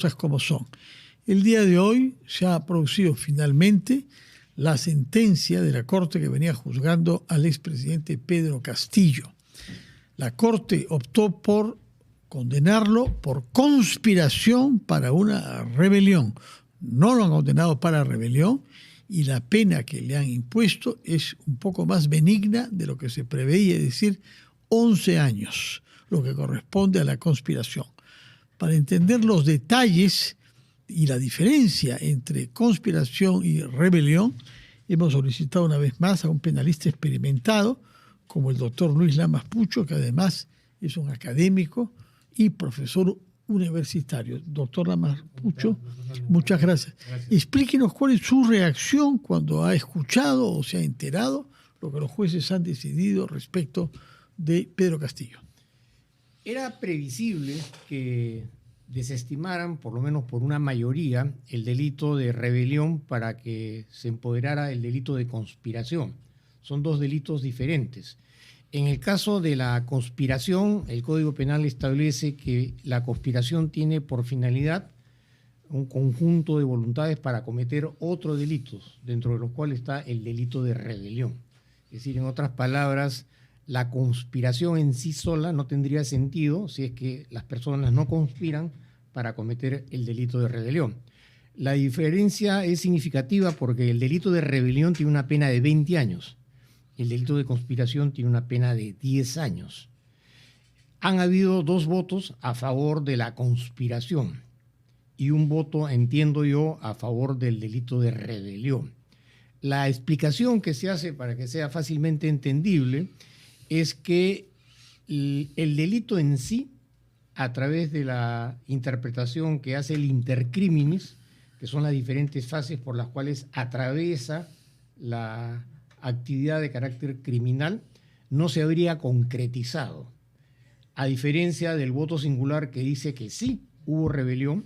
cosas como son. El día de hoy se ha producido finalmente la sentencia de la Corte que venía juzgando al expresidente Pedro Castillo. La Corte optó por condenarlo por conspiración para una rebelión. No lo han condenado para rebelión y la pena que le han impuesto es un poco más benigna de lo que se preveía, es decir, 11 años, lo que corresponde a la conspiración. Para entender los detalles y la diferencia entre conspiración y rebelión, hemos solicitado una vez más a un penalista experimentado, como el doctor Luis Lamas Pucho, que además es un académico y profesor universitario. Doctor Lamas Pucho, muchas gracias. Explíquenos cuál es su reacción cuando ha escuchado o se ha enterado lo que los jueces han decidido respecto de Pedro Castillo. Era previsible que desestimaran, por lo menos por una mayoría, el delito de rebelión para que se empoderara el delito de conspiración. Son dos delitos diferentes. En el caso de la conspiración, el Código Penal establece que la conspiración tiene por finalidad un conjunto de voluntades para cometer otros delitos, dentro de los cuales está el delito de rebelión. Es decir, en otras palabras, la conspiración en sí sola no tendría sentido si es que las personas no conspiran para cometer el delito de rebelión. La diferencia es significativa porque el delito de rebelión tiene una pena de 20 años. El delito de conspiración tiene una pena de 10 años. Han habido 2 votos a favor de la conspiración y un voto, entiendo yo, a favor del delito de rebelión. La explicación que se hace para que sea fácilmente entendible es que el delito en sí, a través de la interpretación que hace el intercriminis, que son las diferentes fases por las cuales atraviesa la actividad de carácter criminal, no se habría concretizado. A diferencia del voto singular que dice que sí hubo rebelión,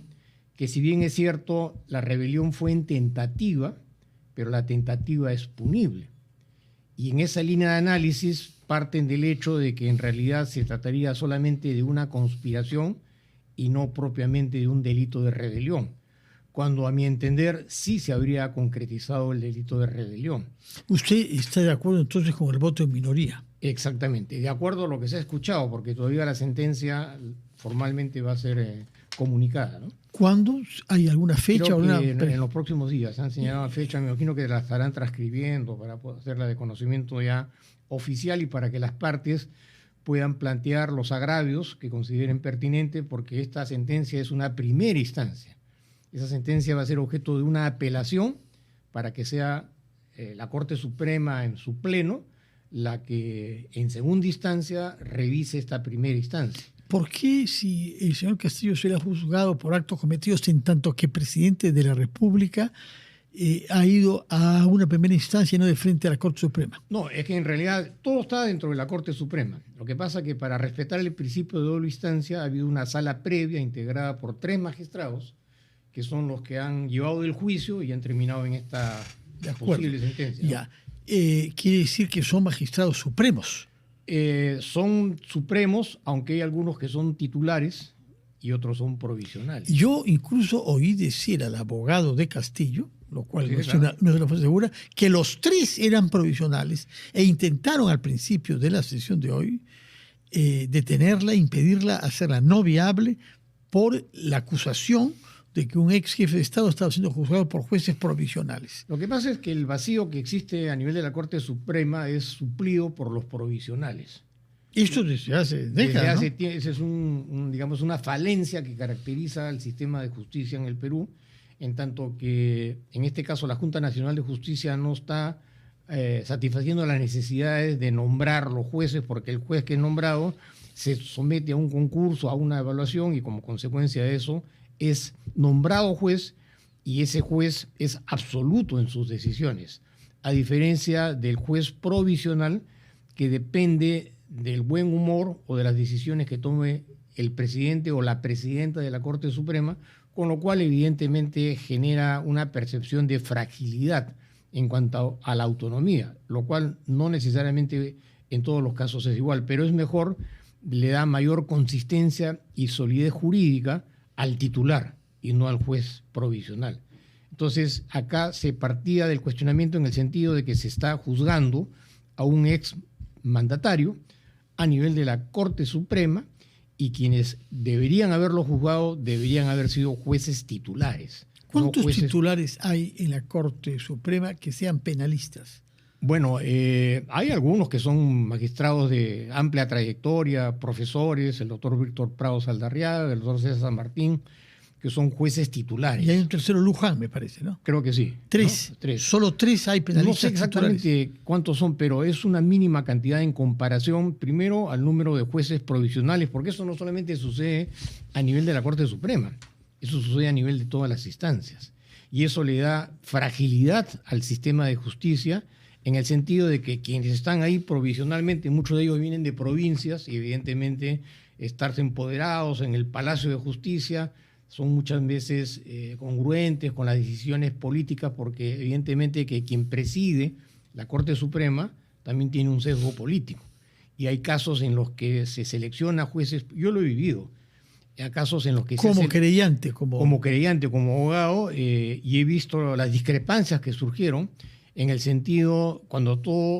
que si bien es cierto, la rebelión fue en tentativa, pero la tentativa es punible. Y en esa línea de análisis parten del hecho de que en realidad se trataría solamente de una conspiración y no propiamente de un delito de rebelión, cuando a mi entender sí se habría concretizado el delito de rebelión. ¿Usted está de acuerdo entonces con el voto en minoría? Exactamente, de acuerdo a lo que se ha escuchado, porque todavía la sentencia formalmente va a ser comunicada, ¿no? ¿Cuándo? ¿Hay alguna fecha? Creo o que en los próximos días se han señalado fecha, me imagino que la estarán transcribiendo para poder hacerla de conocimiento ya oficial y para que las partes puedan plantear los agravios que consideren pertinentes, porque esta sentencia es una primera instancia. Esa sentencia va a ser objeto de una apelación para que sea la Corte Suprema en su pleno la que en segunda instancia revise esta primera instancia. ¿Por qué, si el señor Castillo será juzgado por actos cometidos en tanto que presidente de la República ha ido a una primera instancia y no de frente a la Corte Suprema? No, es que en realidad todo está dentro de la Corte Suprema. Lo que pasa es que para respetar el principio de doble instancia ha habido una sala previa integrada por 3 magistrados que son los que han llevado el juicio y han terminado en esta posible sentencia, ¿no? Ya. Quiere decir que son magistrados supremos. Son supremos, aunque hay algunos que son titulares y otros son provisionales. Yo incluso oí decir al abogado de Castillo, lo cual Sí, no es claro. una fuente segura, que los 3 eran provisionales e intentaron al principio de la sesión de hoy detenerla, impedirla, hacerla no viable por la acusación de que un ex jefe de Estado estaba siendo juzgado por jueces provisionales. Lo que pasa es que el vacío que existe a nivel de la Corte Suprema es suplido por los provisionales. Esto desde hace décadas, ¿no? Esa es digamos, una falencia que caracteriza al sistema de justicia en el Perú, en tanto que en este caso la Junta Nacional de Justicia no está satisfaciendo las necesidades de nombrar los jueces, porque el juez que es nombrado se somete a un concurso, a una evaluación, y como consecuencia de eso es nombrado juez, y ese juez es absoluto en sus decisiones, a diferencia del juez provisional, que depende del buen humor o de las decisiones que tome el presidente o la presidenta de la Corte Suprema, con lo cual evidentemente genera una percepción de fragilidad en cuanto a la autonomía, lo cual no necesariamente en todos los casos es igual, pero es mejor, le da mayor consistencia y solidez jurídica al titular y no al juez provisional. Entonces, acá se partía del cuestionamiento en el sentido de que se está juzgando a un ex mandatario a nivel de la Corte Suprema, y quienes deberían haberlo juzgado deberían haber sido jueces titulares. ¿Cuántos titulares hay en la Corte Suprema que sean penalistas? Bueno, hay algunos que son magistrados de amplia trayectoria, profesores, el doctor Víctor Prado Saldarriaga, el doctor César San Martín, que son jueces titulares. Y hay un tercero, Luján, me parece, ¿no? Creo que sí. Tres. ¿No? Tres. Solo 3 hay penalistas. No sé exactamente titulares cuántos son, pero es una mínima cantidad en comparación, primero, al número de jueces provisionales, porque eso no solamente sucede a nivel de la Corte Suprema, eso sucede a nivel de todas las instancias. Y eso le da fragilidad al sistema de justicia, en el sentido de que quienes están ahí provisionalmente, muchos de ellos vienen de provincias, y evidentemente estarse empoderados en el Palacio de Justicia son muchas veces congruentes con las decisiones políticas, porque evidentemente que quien preside la Corte Suprema también tiene un sesgo político. Y hay casos en los que se selecciona jueces, yo lo he vivido, hay casos en los que como creyente, como creyente, como abogado, y he visto las discrepancias que surgieron en el sentido,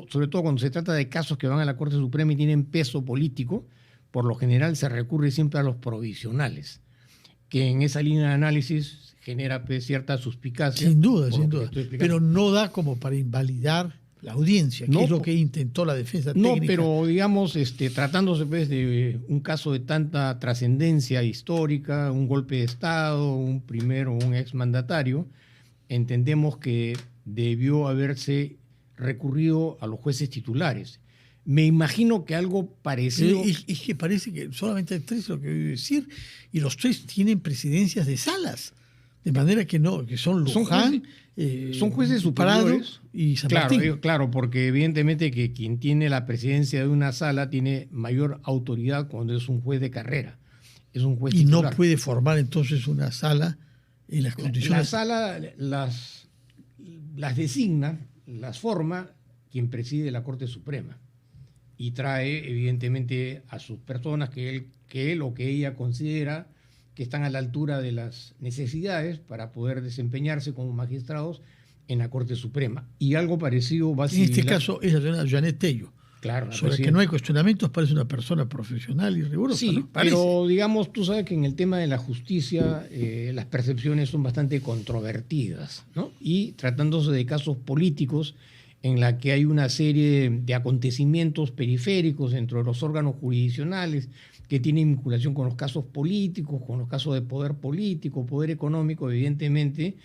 sobre todo cuando se trata de casos que van a la Corte Suprema y tienen peso político, por lo general se recurre siempre a los provisionales, que en esa línea de análisis genera cierta suspicacia. Sin duda, sin duda. Pero no da como para invalidar la audiencia, que es lo que intentó la defensa técnica. No, pero digamos, tratándose pues de un caso de tanta trascendencia histórica, un golpe de Estado, un exmandatario, entendemos que debió haberse recurrido a los jueces titulares. Me imagino que algo parecido... Es que parece que solamente hay 3, lo que voy a decir, y los 3 tienen presidencias de salas, de manera que no, que son Luján, son jueces superiores y San Martín. Claro, porque evidentemente que quien tiene la presidencia de una sala tiene mayor autoridad cuando es un juez de carrera, es un juez titular. No puede formar entonces una sala en las condiciones... La sala las designa, las forma quien preside la Corte Suprema, y trae evidentemente a sus personas que él o que ella considera que están a la altura de las necesidades para poder desempeñarse como magistrados en la Corte Suprema. Y algo parecido va a ser... En este caso es la señora Janet Tello. Claro, sobre que no hay cuestionamientos, parece una persona profesional y rigurosa. Sí, ¿no? pero digamos, tú sabes que en el tema de la justicia las percepciones son bastante controvertidas, ¿no? Y tratándose de casos políticos en la que hay una serie de acontecimientos periféricos dentro de los órganos jurisdiccionales que tienen vinculación con los casos políticos, con los casos de poder político, poder económico, evidentemente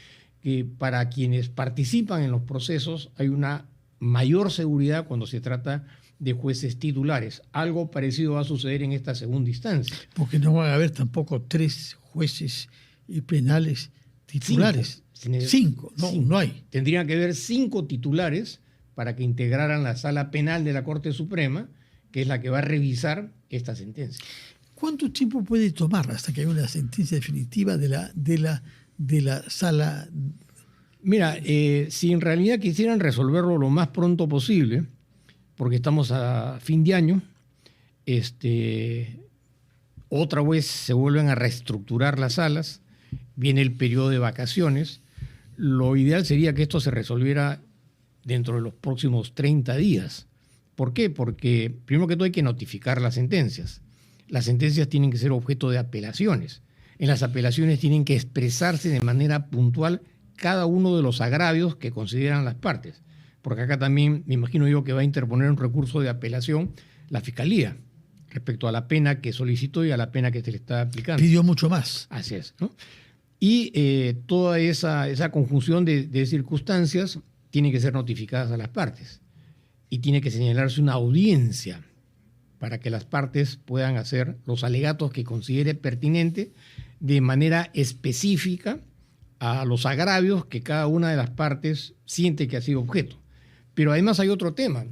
que para quienes participan en los procesos hay una mayor seguridad cuando se trata de jueces titulares. Algo parecido va a suceder en esta segunda instancia. Porque no van a haber tampoco 3 jueces penales titulares. 5, no hay. Tendrían que haber 5 titulares para que integraran la sala penal de la Corte Suprema, que es la que va a revisar esta sentencia. ¿Cuánto tiempo puede tomar hasta que haya una sentencia definitiva de la sala? Mira, si en realidad quisieran resolverlo lo más pronto posible, porque estamos a fin de año, otra vez se vuelven a reestructurar las salas, viene el periodo de vacaciones. Lo ideal sería que esto se resolviera dentro de los próximos 30 días. ¿Por qué? Porque primero que todo hay que notificar las sentencias. Las sentencias tienen que ser objeto de apelaciones. En las apelaciones tienen que expresarse de manera puntual cada uno de los agravios que consideran las partes. Porque acá también me imagino yo que va a interponer un recurso de apelación la Fiscalía respecto a la pena que solicitó y a la pena que se le está aplicando. Pidió mucho más. Así es, ¿no? Y toda esa conjunción de circunstancias tiene que ser notificadas a las partes y tiene que señalarse una audiencia para que las partes puedan hacer los alegatos que considere pertinente de manera específica a los agravios que cada una de las partes siente que ha sido objeto. Pero además hay otro tema,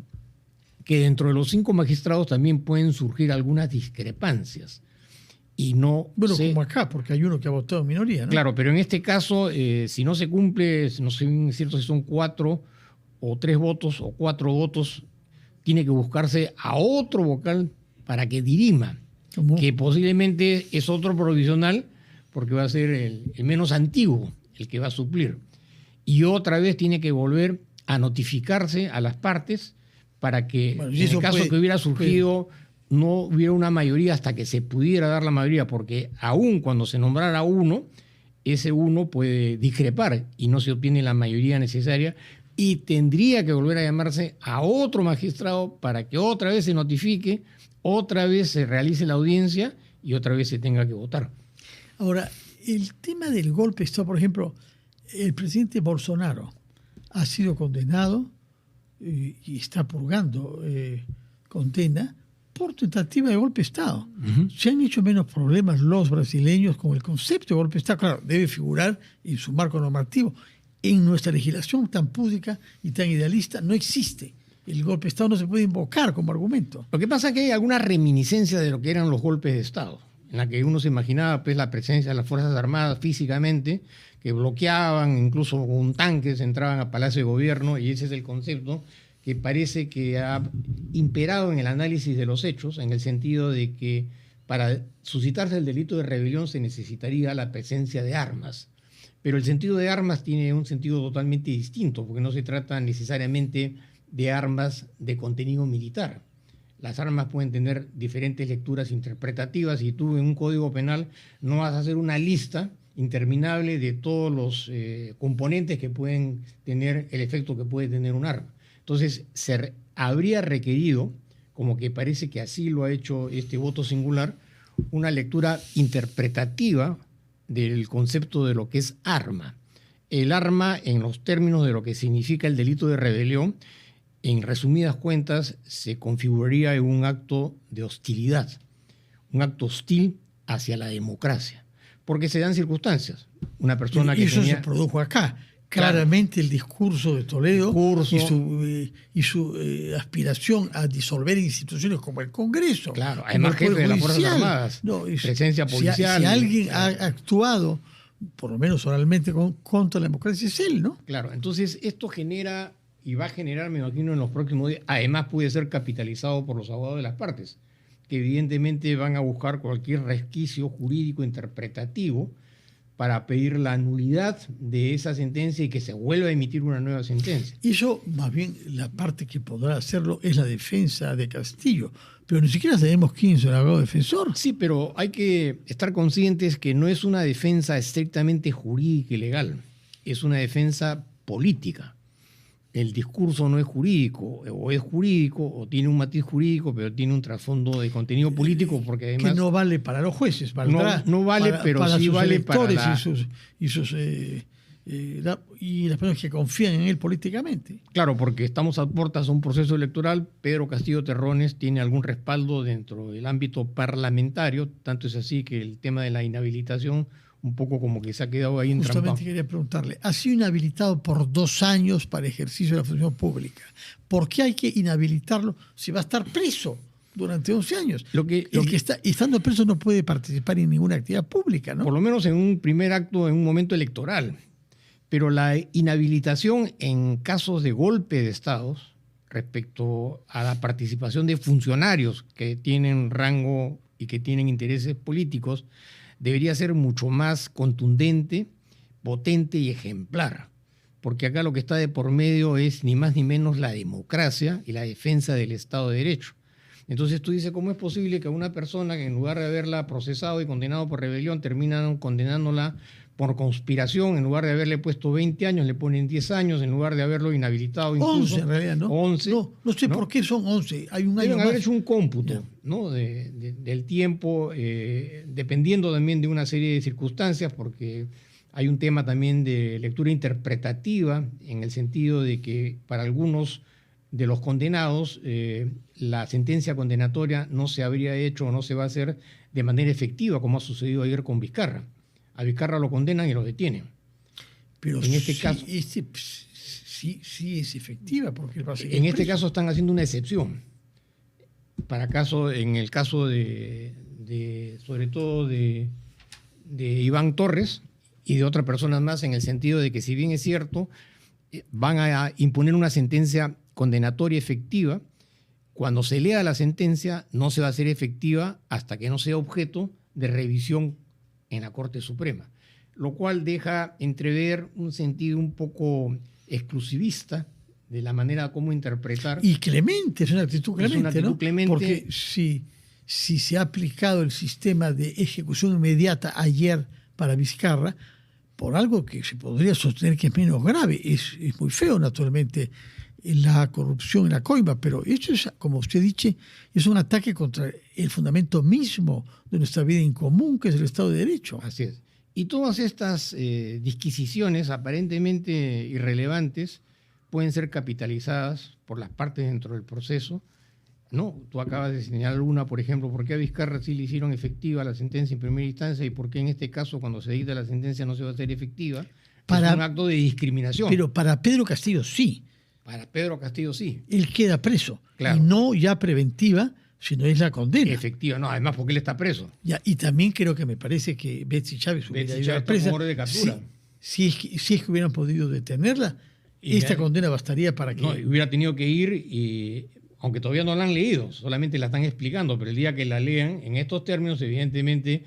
que dentro de los 5 magistrados también pueden surgir algunas discrepancias. Y no como acá, porque hay uno que ha votado en minoría, ¿no? Claro, pero en este caso, si no se cumple, no sé bien es cierto si son 4 o 3 votos o 4 votos, tiene que buscarse a otro vocal para que dirima, que posiblemente es otro provisional, porque va a ser el menos antiguo el que va a suplir. Y otra vez tiene que volver a notificarse a las partes para que, en el caso que hubiera surgido, no hubiera una mayoría hasta que se pudiera dar la mayoría, porque aún cuando se nombrara uno, ese uno puede discrepar y no se obtiene la mayoría necesaria y tendría que volver a llamarse a otro magistrado para que otra vez se notifique, otra vez se realice la audiencia y otra vez se tenga que votar. Ahora, el tema del golpe de Estado, por ejemplo, el presidente Bolsonaro ha sido condenado y está purgando condena por tentativa de golpe de Estado. Se han hecho menos problemas los brasileños con el concepto de golpe de Estado. Claro, debe figurar en su marco normativo. En nuestra legislación tan pública y tan idealista no existe. El golpe de Estado no se puede invocar como argumento. Lo que pasa es que hay alguna reminiscencia de lo que eran los golpes de Estado, en la que uno se imaginaba pues, la presencia de las Fuerzas Armadas físicamente, que bloqueaban, incluso con tanques entraban a Palacio de Gobierno, y ese es el concepto que parece que ha imperado en el análisis de los hechos, en el sentido de que para suscitarse el delito de rebelión se necesitaría la presencia de armas. Pero el sentido de armas tiene un sentido totalmente distinto, porque no se trata necesariamente de armas de contenido militar. Las armas pueden tener diferentes lecturas interpretativas y tú en un código penal no vas a hacer una lista interminable de todos los componentes que pueden tener el efecto que puede tener un arma. Entonces, se habría requerido, como que parece que así lo ha hecho este voto singular, una lectura interpretativa del concepto de lo que es arma. El arma, en los términos de lo que significa el delito de rebelión, en resumidas cuentas, se configuraría en un acto de hostilidad, un acto hostil hacia la democracia, porque se dan circunstancias. Una persona que eso se produjo acá. Claramente el discurso de Toledo y su aspiración a disolver instituciones como el Congreso. Claro, además jefe de las Fuerzas Armadas, presencia policial. Si alguien ha actuado, por lo menos oralmente, contra la democracia, es él, ¿no? Claro, entonces esto genera y va a generar, me imagino, en los próximos días, además puede ser capitalizado por los abogados de las partes, que evidentemente van a buscar cualquier resquicio jurídico interpretativo para pedir la nulidad de esa sentencia y que se vuelva a emitir una nueva sentencia. Y eso, más bien, la parte que podrá hacerlo es la defensa de Castillo. Pero ni siquiera sabemos quién es el abogado defensor. Sí, pero hay que estar conscientes que no es una defensa estrictamente jurídica y legal, es una defensa política. El discurso no es jurídico, o es jurídico, o tiene un matiz jurídico, pero tiene un trasfondo de contenido político, porque además... Que no vale para los jueces, valdrá no vale, pero para sí sus vale electores para y las personas que confían en él políticamente. Claro, porque estamos a puertas a un proceso electoral. Pedro Castillo Terrones tiene algún respaldo dentro del ámbito parlamentario, tanto es así que el tema de la inhabilitación un poco como que se ha quedado ahí entrampado. Justamente quería preguntarle, ha sido inhabilitado por 2 años para ejercicio de la función pública. ¿Por qué hay que inhabilitarlo si va a estar preso durante 11 años? El que está estando preso no puede participar en ninguna actividad pública, ¿no? Por lo menos en un primer acto, en un momento electoral. Pero la inhabilitación en casos de golpe de Estado respecto a la participación de funcionarios que tienen rango y que tienen intereses políticos debería ser mucho más contundente, potente y ejemplar, porque acá lo que está de por medio es ni más ni menos la democracia y la defensa del Estado de Derecho. Entonces tú dices, ¿cómo es posible que a una persona que en lugar de haberla procesado y condenado por rebelión terminan condenándola por conspiración, en lugar de haberle puesto 20 años, le ponen 10 años, en lugar de haberlo inhabilitado incluso 11 en realidad, ¿no? 11. No sé por qué son 11. Hay un año Deben más. haber hecho un cómputo, ¿no? del tiempo, dependiendo también de una serie de circunstancias, porque hay un tema también de lectura interpretativa, en el sentido de que para algunos de los condenados, la sentencia condenatoria no se habría hecho o no se va a hacer de manera efectiva, como ha sucedido ayer con Vizcarra. A Vizcarra lo condenan y lo detienen. Pero en este caso, sí es efectiva, porque en este caso están haciendo una excepción. En el caso sobre todo de Iván Torres y de otras personas más, en el sentido de que, si bien es cierto, van a imponer una sentencia condenatoria efectiva, cuando se lea la sentencia no se va a hacer efectiva hasta que no sea objeto de revisión en la Corte Suprema, lo cual deja entrever un sentido un poco exclusivista de la manera como interpretar. Y clemente, es una actitud clemente, es una actitud, ¿no? Clemente, porque si se ha aplicado el sistema de ejecución inmediata ayer para Vizcarra, por algo que se podría sostener que es menos grave, es muy feo, naturalmente, la corrupción en la coima, pero esto es, como usted dice, es un ataque contra el fundamento mismo de nuestra vida en común, que es el Estado de Derecho. Así es. Y todas estas disquisiciones aparentemente irrelevantes pueden ser capitalizadas por las partes dentro del proceso, ¿no? Tú acabas de señalar una, por ejemplo, ¿por qué a Vizcarra sí le hicieron efectiva la sentencia en primera instancia y por qué en este caso, cuando se dicta la sentencia, no se va a hacer efectiva? Es un acto de discriminación. Pero para Pedro Castillo sí. Para Pedro Castillo sí. Él queda preso. Claro. Y no ya preventiva, sino es la condena. Efectiva, no, además porque él está preso. Ya, y también creo que me parece que Betsy Chávez hubiera ido a presa. Orden de captura. Si es que hubieran podido detenerla, esta condena bastaría para que... No, hubiera tenido que ir, y, aunque todavía no la han leído, solamente la están explicando, pero el día que la lean, en estos términos, evidentemente,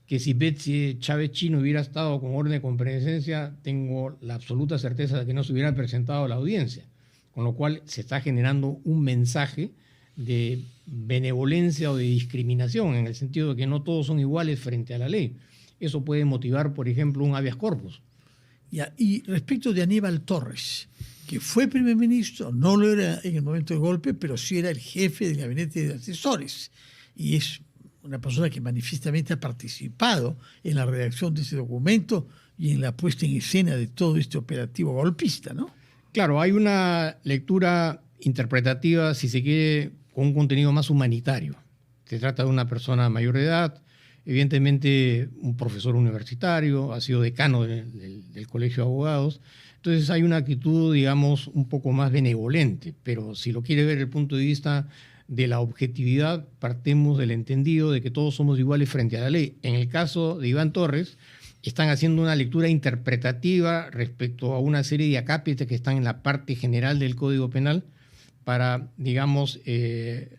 que si Betsy Chávez Chino hubiera estado con orden de comparecencia, tengo la absoluta certeza de que no se hubiera presentado a la audiencia. Con lo cual se está generando un mensaje de benevolencia o de discriminación, en el sentido de que no todos son iguales frente a la ley. Eso puede motivar, por ejemplo, un habeas corpus. Ya, y respecto de Aníbal Torres, que fue primer ministro, no lo era en el momento del golpe, pero sí era el jefe del gabinete de asesores, y es una persona que manifiestamente ha participado en la redacción de ese documento y en la puesta en escena de todo este operativo golpista, ¿no? Claro, hay una lectura interpretativa, si se quiere, con un contenido más humanitario. Se trata de una persona mayor de edad, evidentemente un profesor universitario, ha sido decano del Colegio de Abogados. Entonces hay una actitud, digamos, un poco más benevolente, pero si lo quiere ver desde el punto de vista de la objetividad, partimos del entendido de que todos somos iguales frente a la ley. En el caso de Iván Torres, están haciendo una lectura interpretativa respecto a una serie de acápites que están en la parte general del Código Penal para, digamos,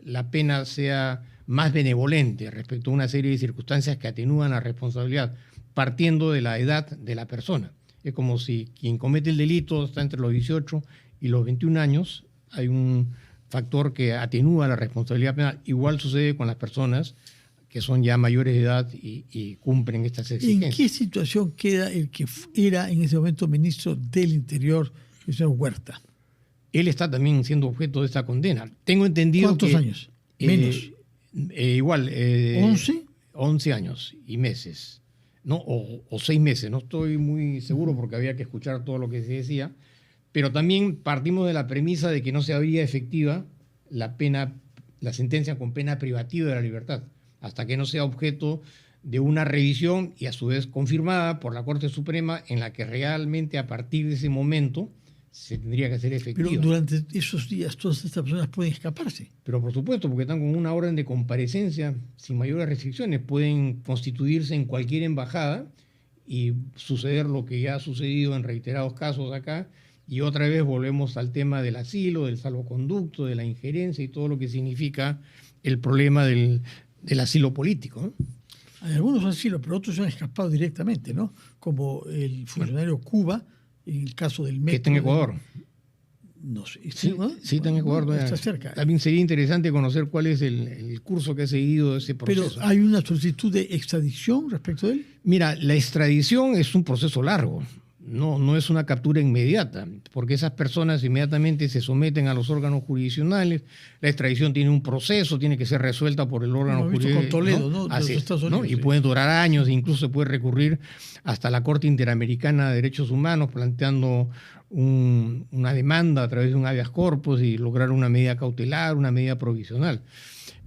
la pena sea más benevolente respecto a una serie de circunstancias que atenúan la responsabilidad, partiendo de la edad de la persona. Es como si quien comete el delito está entre los 18 y los 21 años, hay un factor que atenúa la responsabilidad penal. Igual sucede con las personas que son ya mayores de edad y cumplen estas exigencias. ¿En qué situación queda el que era en ese momento ministro del Interior, el señor Huerta? Él está también siendo objeto de esta condena. Tengo entendido ¿Cuántos años? Menos. Igual. 11. 11 años y meses, ¿no? O 6 meses. No estoy muy seguro porque había que escuchar todo lo que se decía. Pero también partimos de la premisa de que no se habría efectiva la sentencia con pena privativa de la libertad, hasta que no sea objeto de una revisión y a su vez confirmada por la Corte Suprema, en la que realmente a partir de ese momento se tendría que hacer efectiva. Pero durante esos días todas estas personas pueden escaparse. Pero por supuesto, porque están con una orden de comparecencia sin mayores restricciones, pueden constituirse en cualquier embajada y suceder lo que ya ha sucedido en reiterados casos acá, y otra vez volvemos al tema del asilo, del salvoconducto, de la injerencia y todo lo que significa el problema del asilo político, ¿no? Hay algunos asilos, pero otros se han escapado directamente, ¿no? Como el funcionario Cuba, en el caso del metro. Que está en Ecuador. No sé. Sí, sí, está en Ecuador. Bueno, está cerca. También sería interesante conocer cuál es el curso que ha seguido ese proceso. Pero ¿hay una solicitud de extradición respecto de él? Mira, la extradición es un proceso largo. No es una captura inmediata, porque esas personas inmediatamente se someten a los órganos jurisdiccionales. La extradición tiene un proceso, tiene que ser resuelta por el órgano jurisdiccional. Con Toledo, ¿no? Así es, Estados Unidos, ¿no? Y sí. puede durar años, incluso se puede recurrir hasta la Corte Interamericana de Derechos Humanos planteando una demanda a través de un habeas corpus y lograr una medida cautelar, una medida provisional.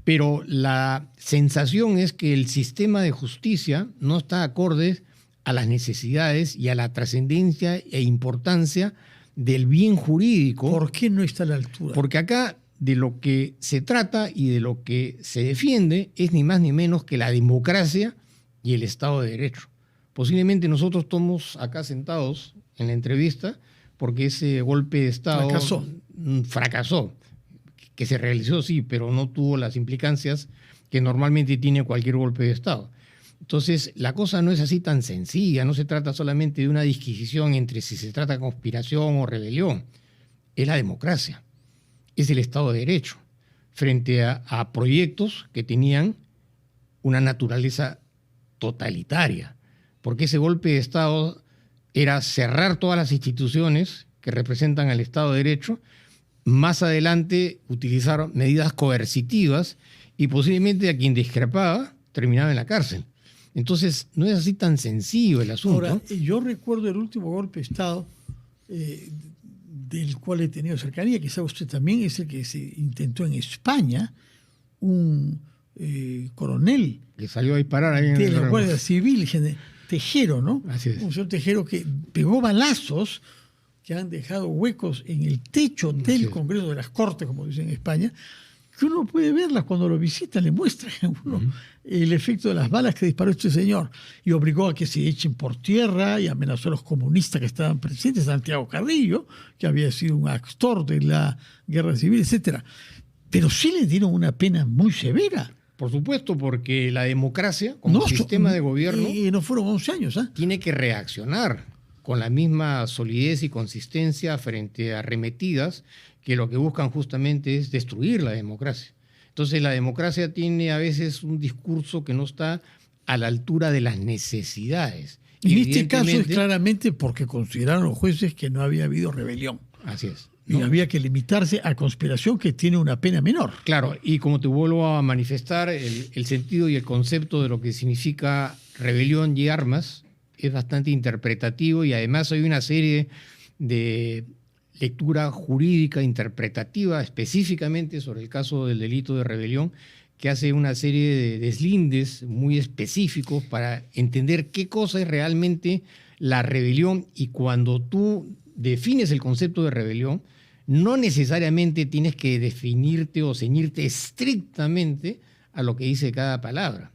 Pero la sensación es que el sistema de justicia no está acorde a las necesidades y a la trascendencia e importancia del bien jurídico. ¿Por qué no está a la altura? Porque acá de lo que se trata y de lo que se defiende es ni más ni menos que la democracia y el Estado de Derecho. Posiblemente nosotros estamos acá sentados en la entrevista porque ese golpe de Estado fracasó, que se realizó sí, pero no tuvo las implicancias que normalmente tiene cualquier golpe de Estado. Entonces, la cosa no es así tan sencilla, no se trata solamente de una disquisición entre si se trata de conspiración o rebelión, es la democracia, es el Estado de Derecho, frente a proyectos que tenían una naturaleza totalitaria, porque ese golpe de Estado era cerrar todas las instituciones que representan al Estado de Derecho, más adelante utilizar medidas coercitivas y posiblemente a quien discrepaba terminaba en la cárcel. Entonces, no es así tan sencillo el asunto. Ahora, yo recuerdo el último golpe de Estado del cual he tenido cercanía, que sabe usted también, es el que se intentó en España, un coronel Que salió a disparar ahí en de la Guardia Civil, Tejero, ¿no? Así es. Un señor Tejero que pegó balazos que han dejado huecos en el techo del Congreso, de las Cortes, como dicen en España, que uno puede verlas cuando lo visita, le muestran a uno el efecto de las balas que disparó este señor, y obligó a que se echen por tierra y amenazó a los comunistas que estaban presentes, Santiago Carrillo, que había sido un actor de la Guerra Civil, etcétera. Pero sí le dieron una pena muy severa. Por supuesto, porque la democracia, como sistema de gobierno, no fueron 11 años, tiene que reaccionar con la misma solidez y consistencia frente a arremetidas que lo que buscan justamente es destruir la democracia. Entonces, la democracia tiene a veces un discurso que no está a la altura de las necesidades. En este caso es claramente porque consideraron los jueces que no había habido rebelión. Así es. Y había que limitarse a conspiración, que tiene una pena menor. Claro, y como te vuelvo a manifestar, el sentido y el concepto de lo que significa rebelión y armas es bastante interpretativo, y además hay una serie de lectura jurídica interpretativa específicamente sobre el caso del delito de rebelión, que hace una serie de deslindes muy específicos para entender qué cosa es realmente la rebelión. Y cuando tú defines el concepto de rebelión, no necesariamente tienes que definirte o ceñirte estrictamente a lo que dice cada palabra.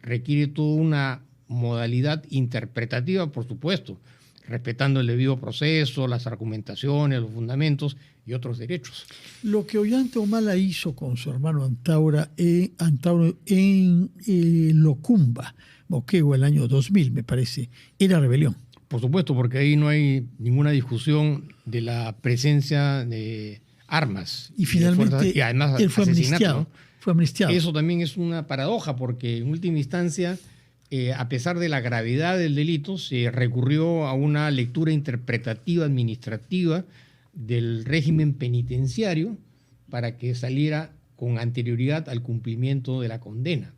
Requiere toda una modalidad interpretativa, por supuesto, respetando el debido proceso, las argumentaciones, los fundamentos y otros derechos. Lo que Ollanta Humala hizo con su hermano Antauro en Locumba, Moquegua, el año 2000, me parece, era rebelión. Por supuesto, porque ahí no hay ninguna discusión de la presencia de armas. Y finalmente y además él fue amnistiado, ¿no? Fue amnistiado. Eso también es una paradoja, porque en última instancia, a pesar de la gravedad del delito, se recurrió a una lectura interpretativa administrativa del régimen penitenciario para que saliera con anterioridad al cumplimiento de la condena.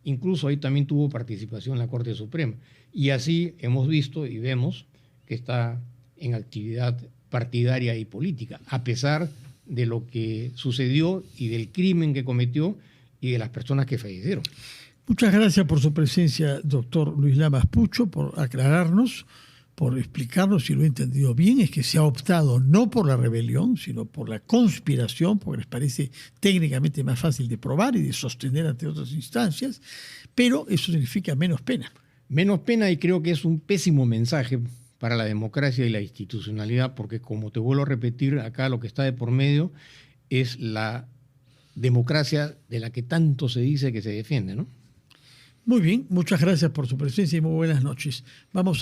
Incluso ahí también tuvo participación la Corte Suprema. Y así hemos visto y vemos que está en actividad partidaria y política, a pesar de lo que sucedió y del crimen que cometió y de las personas que fallecieron. Muchas gracias por su presencia, doctor Luis Lamas Pucho, por aclararnos, por explicarnos, si lo he entendido bien, es que se ha optado no por la rebelión, sino por la conspiración, porque les parece técnicamente más fácil de probar y de sostener ante otras instancias, pero eso significa menos pena. Menos pena, y creo que es un pésimo mensaje para la democracia y la institucionalidad, porque, como te vuelvo a repetir, acá lo que está de por medio es la democracia de la que tanto se dice que se defiende, ¿no? Muy bien, muchas gracias por su presencia y muy buenas noches. Vamos